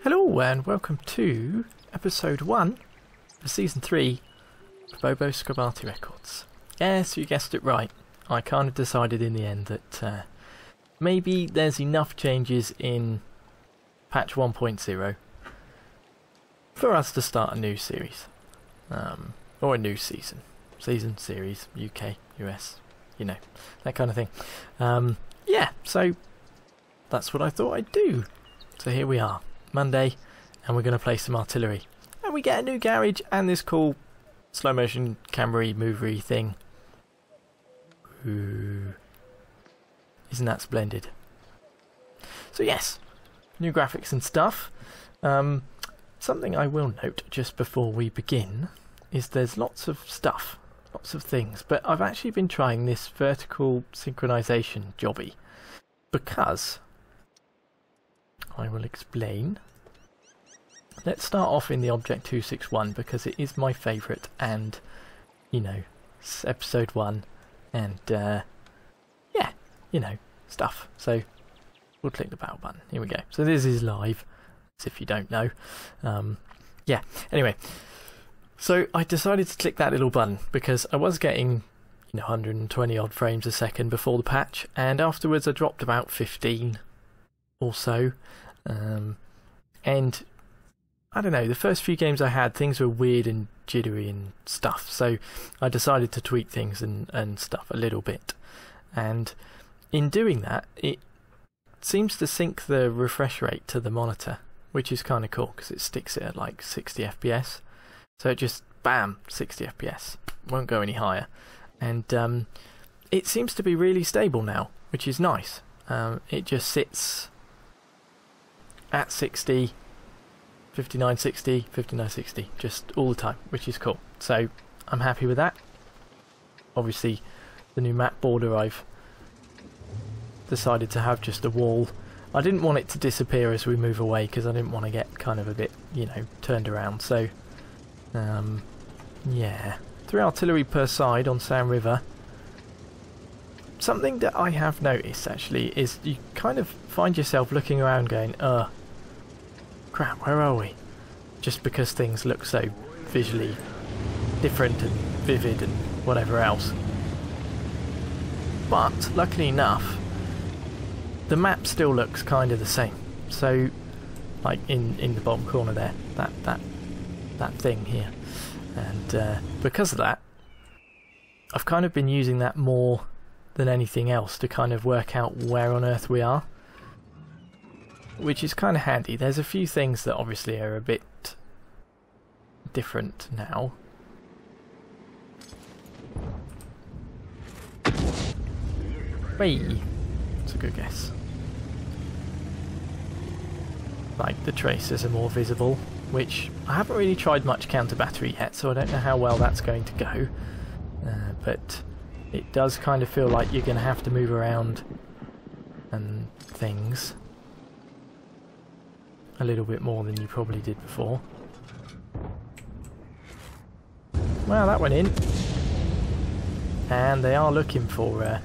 Hello and welcome to episode 1 of season 3 of Bobo Arty Records. Yes, you guessed it right. I kind of decided in the end that maybe there's enough changes in patch 1.0 for us to start a new series. Or a new season. Season, series, UK, US, you know, that kind of thing. Yeah, so that's what I thought I'd do. So here we are. Monday, and we're going to play some artillery, and we get a new garage and this cool slow motion camera-y movery thing. Ooh. Isn't that splendid? So yes, new graphics and stuff. Something I will note just before we begin is there's lots of stuff, lots of things, but I've actually been trying this vertical synchronization jobby because I will explain. Let's start off in the Object 261 because it is my favourite, and you know, it's episode 1 and yeah, you know, stuff. So we'll click the battle button. Here we go. So this is live, as if you don't know. Yeah, anyway, so I decided to click that little button because I was getting, you know, 120 odd frames a second before the patch, and afterwards I dropped about 15 or so. And I don't know, the first few games I had, things were weird and jittery and stuff, so I decided to tweak things and stuff a little bit. And in doing that, it seems to sync the refresh rate to the monitor, which is kind of cool because it sticks it at like 60 FPS. So it just, bam, 60 FPS, won't go any higher. And it seems to be really stable now, which is nice. It just sits at 60, 5960, 5960, just all the time, which is cool. So I'm happy with that. Obviously the new map border, I've decided to have just a wall. I didn't want it to disappear as we move away because I didn't want to get kind of a bit, you know, turned around. So yeah, 3 artillery per side on Sand River. Something that I have noticed actually is you kind of find yourself looking around going, crap, where are we? Just because things look so visually different and vivid and whatever else. But luckily enough, the map still looks kind of the same. So, like in the bottom corner there, that thing here, and because of that, I've kind of been using that more than anything else to kind of work out where on earth we are, which is kind of handy. There's a few things that obviously are a bit different now. Whee! That's a good guess. Like the tracers are more visible, which I haven't really tried much counter battery yet, so I don't know how well that's going to go. But it does kind of feel like you're going to have to move around and things a little bit more than you probably did before. Well, that went in. And they are looking for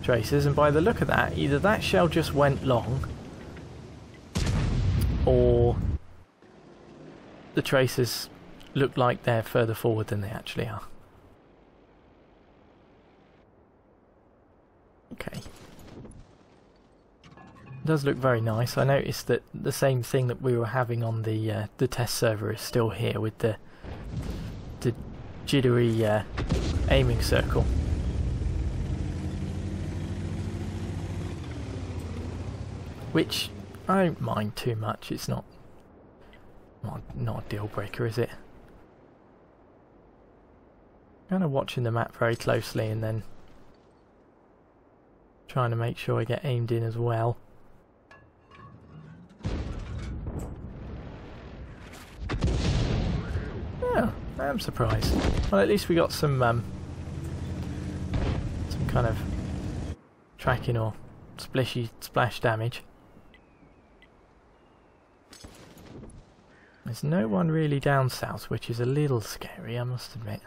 tracers, and by the look of that, either that shell just went long, or the tracers look like they're further forward than they actually are. Okay. It does look very nice. I noticed that the same thing that we were having on the test server is still here with the jittery aiming circle. Which I don't mind too much. It's not a deal breaker, is it? Kind of watching the map very closely and then trying to make sure I get aimed in as well. Oh, I'm surprised. Well, at least we got some kind of tracking or splash damage. There's no one really down south, which is a little scary, I must admit.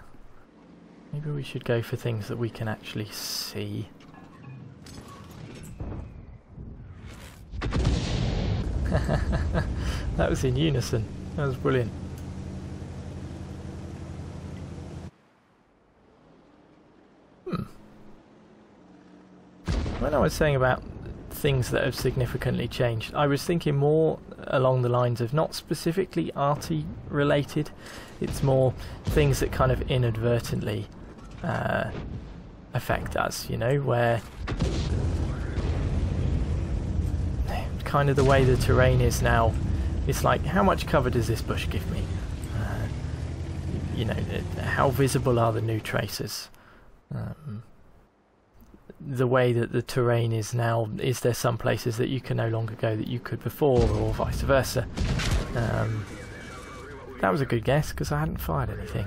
Maybe we should go for things that we can actually see. That was in unison. That was brilliant. When I was saying about things that have significantly changed, I was thinking more along the lines of not specifically arty related, it's more things that kind of inadvertently affect us, you know, where kind of the way the terrain is now, it's like, how much cover does this bush give me? You know, how visible are the new traces? The way that the terrain is now, is there some places that you can no longer go that you could before, or vice versa? That was a good guess, because I hadn't fired anything.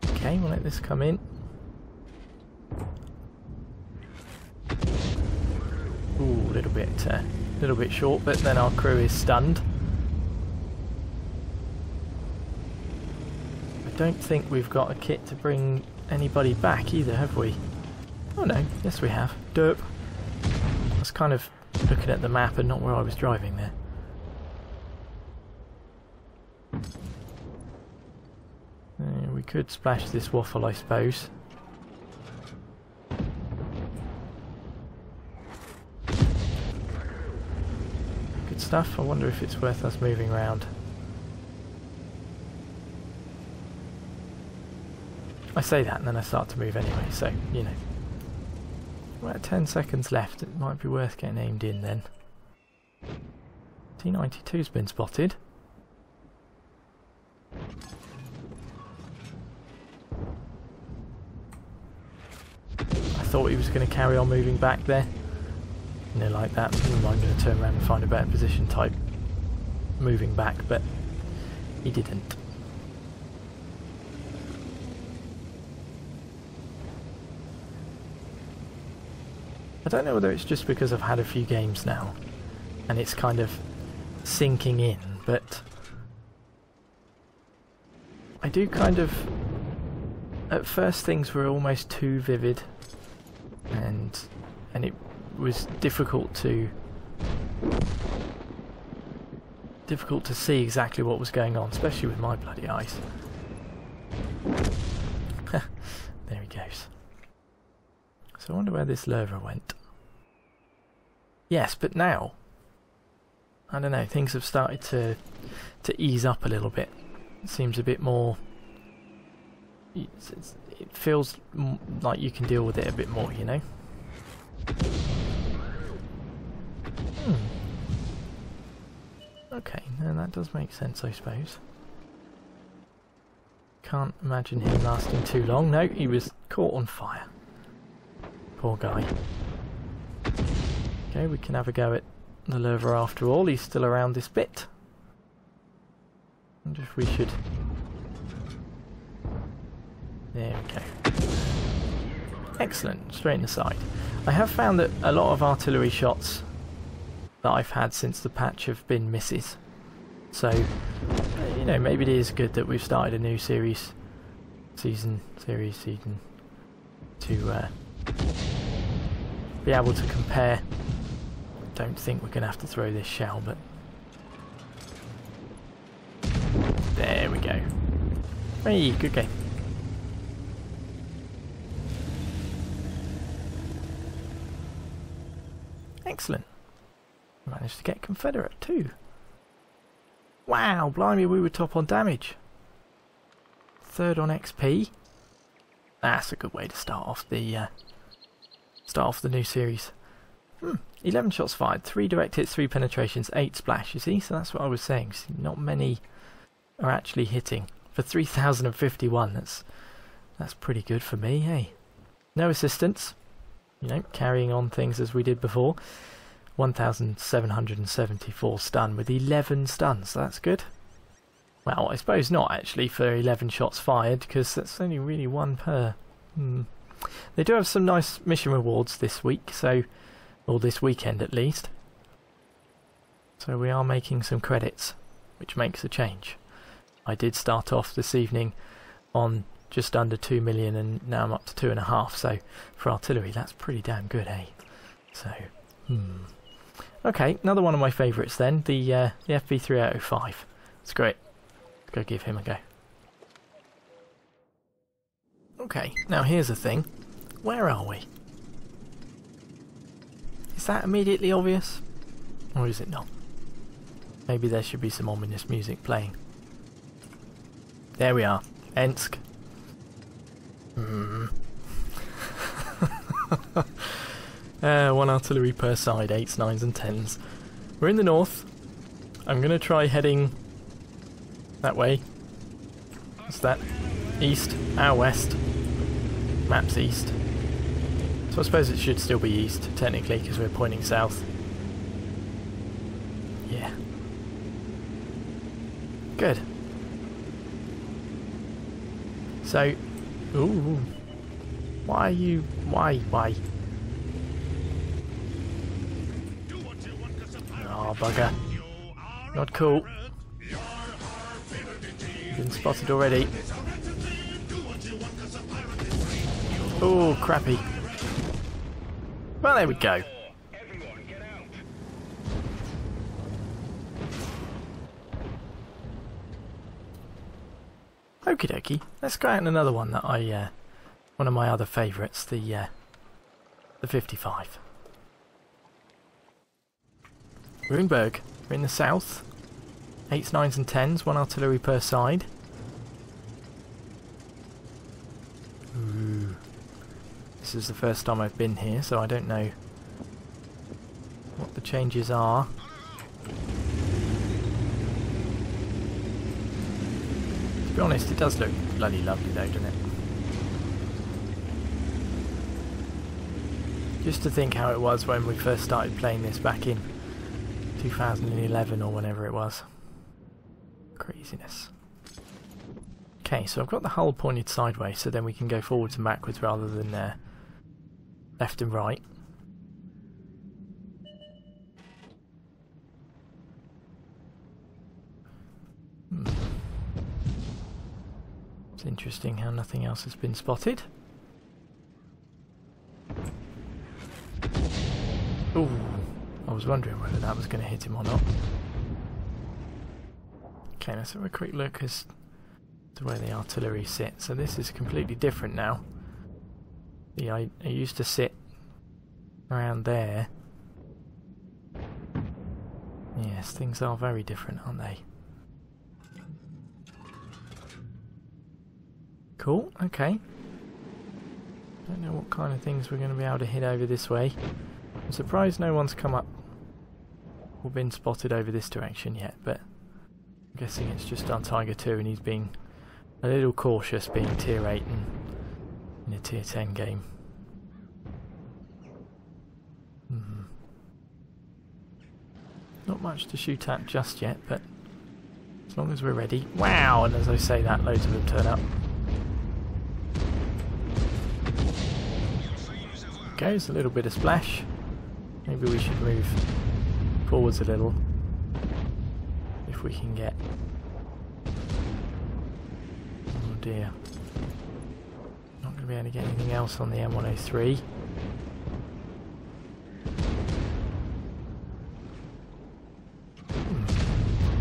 Okay, we'll let this come in. Ooh, a little bit short, but then our crew is stunned. I don't think we've got a kit to bring anybody back either, have we? Oh no, yes we have. Derp. I was kind of looking at the map and not where I was driving there. We could splash this waffle, I suppose. Good stuff. I wonder if it's worth us moving around. I say that and then I start to move anyway, so, you know. We're at 10 seconds left, it might be worth getting aimed in then. T92's been spotted. I thought he was going to carry on moving back there. You know, like that. I'm going to turn around and find a better position type moving back, but he didn't. I don't know whether it's just because I've had a few games now and it's kind of sinking in, but I do kind of, at first things were almost too vivid and it was difficult to see exactly what was going on, especially with my bloody eyes. There he goes. So I wonder where this lurver went. Yes, but now, I don't know, things have started to ease up a little bit. It seems a bit more, it feels like you can deal with it a bit more, you know? Okay, now that does make sense, I suppose. Can't imagine him lasting too long. No, he was caught on fire. Poor guy. Okay, we can have a go at the lurver after all. He's still around this bit. I wonder if we should... There we go. Excellent, straight in the side. I have found that a lot of artillery shots that I've had since the patch have been misses. So, you know, maybe it is good that we've started a new series to be able to compare. Don't think we're going to have to throw this shell, but there we go. Hey, good game. Excellent. Managed to get Confederate too. Wow, blimey, we were top on damage. Third on XP. That's a good way to start off the new series. 11 shots fired, 3 direct hits, 3 penetrations, 8 splash, you see? So that's what I was saying. Not many are actually hitting. For 3,051, that's pretty good for me, hey? No assistance. You know, carrying on things as we did before. 1,774 stun with 11 stuns, so that's good. Well, I suppose not actually for 11 shots fired, because that's only really 1 per. They do have some nice mission rewards this week, so, or this weekend at least. So we are making some credits, which makes a change. I did start off this evening on just under 2 million and now I'm up to 2.5, so for artillery that's pretty damn good, eh? So Okay, another one of my favourites then, the FB305. It's great. Let's go give him a go. Okay, now here's the thing. Where are we? Is that immediately obvious? Or is it not? Maybe there should be some ominous music playing. There we are. Ensk. One artillery per side, 8s, 9s and 10s. We're in the north. I'm going to try heading that way. What's that? East. Our west. Map's east. So I suppose it should still be east, technically, because we're pointing south. Yeah. Good. So... Ooh. Why are you... Why? Oh, bugger. Not cool. Been spotted already. Oh, crappy. Well, there we go. Okie dokie. Let's go out in another one that I, one of my other favourites, the 55. Runeberg. We're in the south. 8s, 9s and 10s, 1 artillery per side. Ooh. This is the first time I've been here, so I don't know what the changes are. To be honest, it does look bloody lovely though, doesn't it? Just to think how it was when we first started playing this back in 2011 or whenever it was. Craziness. Okay, so I've got the hull pointed sideways, so then we can go forwards and backwards rather than left and right. It's interesting how nothing else has been spotted. Ooh, I was wondering whether that was going to hit him or not. Okay, let's have a quick look as to where the artillery sit. So this is completely different now. I used to sit around there. Yes, things are very different, aren't they? Cool, okay. Don't know what kind of things we're going to be able to hit over this way. I'm surprised no one's come up or been spotted over this direction yet, but I'm guessing it's just our Tiger 2 and he's being a little cautious being tier 8 and in a tier 10 game. Not much to shoot at just yet, but as long as we're ready. Wow! And as I say that, loads of them turn up. Goes a little bit of splash. Maybe we should move forwards a little if we can get. Oh dear. Not going to be able to get anything else on the M103.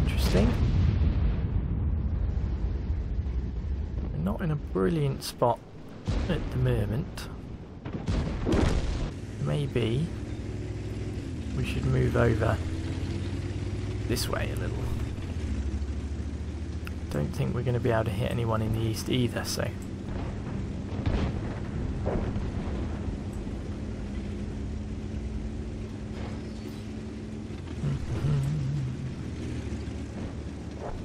Interesting. We're not in a brilliant spot at the moment. Maybe we should move over this way a little. Don't think we're going to be able to hit anyone in the east either, so.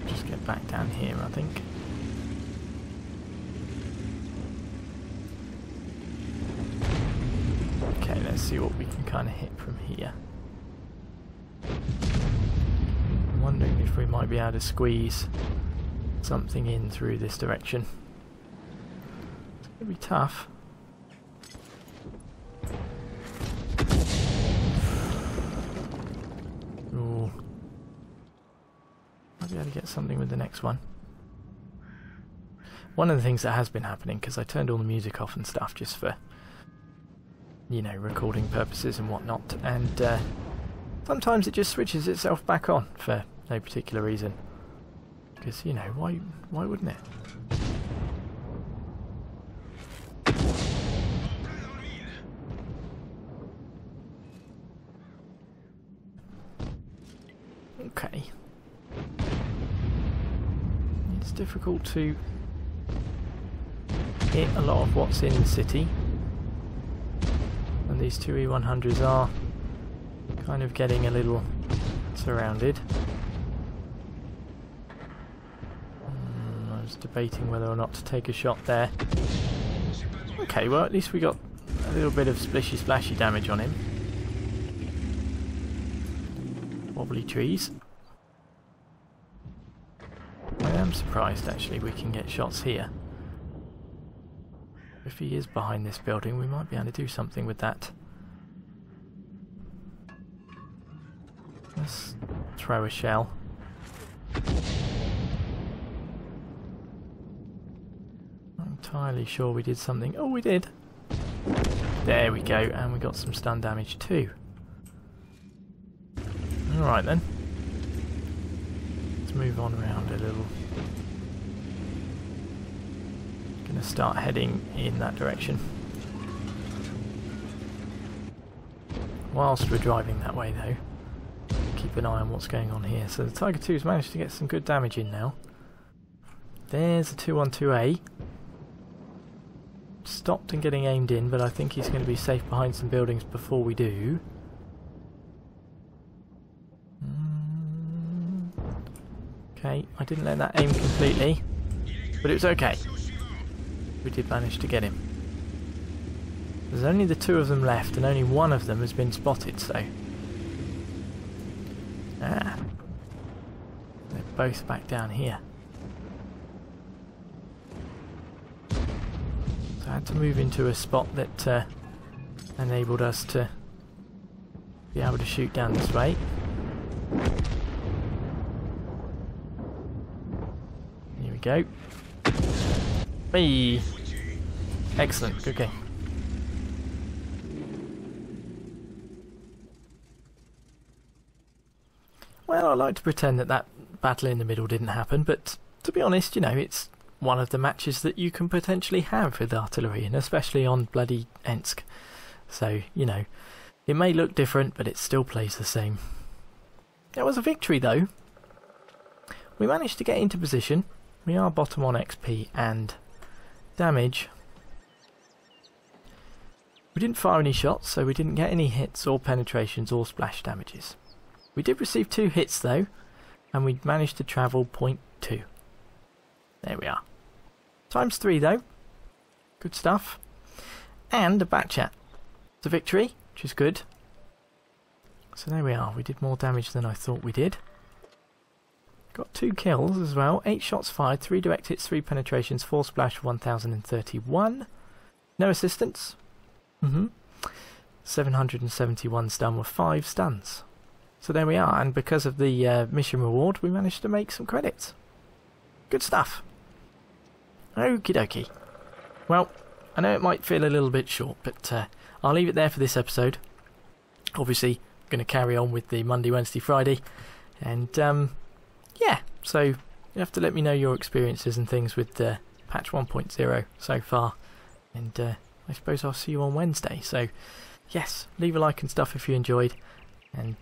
Just get back down here, I think. Okay, let's see what we can kind of hit from here. I'm wondering if we might be able to squeeze something in through this direction. It's going to be tough. Ooh. Might be able to get something with the next one. One of the things that has been happening, because I turned all the music off and stuff just for, you know, recording purposes and whatnot, and sometimes it just switches itself back on for no particular reason. Because, you know, why wouldn't it? Okay. It's difficult to hit a lot of what's in the city. And these two E100s are kind of getting a little surrounded. I was debating whether or not to take a shot there. Okay, well at least we got a little bit of splishy splashy damage on him. Wobbly trees. I am surprised actually we can get shots here. If he is behind this building, we might be able to do something with that. Let's throw a shell. Not entirely sure we did something. Oh, we did! There we go, and we got some stun damage too. Alright then. Let's move on around a little. Gonna start heading in that direction. Whilst we're driving that way though, keep an eye on what's going on here. So the Tiger 2's managed to get some good damage in now. There's a 212A. Stopped and getting aimed in, but I think he's going to be safe behind some buildings before we do. Okay, I didn't let that aim completely, but it was okay. We did manage to get him. There's only the two of them left, and only one of them has been spotted, so... Ah. They're both back down here. So I had to move into a spot that enabled us to be able to shoot down this way. Here we go. Hey! Excellent, okay. Well, I like to pretend that that battle in the middle didn't happen, but to be honest, you know, it's one of the matches that you can potentially have with artillery, and especially on bloody Ensk. So, you know, it may look different, but it still plays the same. It was a victory, though. We managed to get into position. We are bottom on XP and damage. We didn't fire any shots, so we didn't get any hits or penetrations or splash damages. We did receive 2 hits though, and we managed to travel 0.2. There we are. Times 3 though. Good stuff. And a bat chat. It's a victory, which is good. So there we are. We did more damage than I thought we did. Got 2 kills as well. 8 shots fired, 3 direct hits, 3 penetrations, 4 splash, 1031. No assistance. 771 stun with 5 stuns. So there we are, and because of the mission reward, we managed to make some credits. Good stuff. Okie dokie. Well, I know it might feel a little bit short, but I'll leave it there for this episode. Obviously, going to carry on with the Monday, Wednesday, Friday, and yeah, so you have to let me know your experiences and things with patch 1.0 so far, and I suppose I'll see you on Wednesday. So yes, leave a like and stuff if you enjoyed, and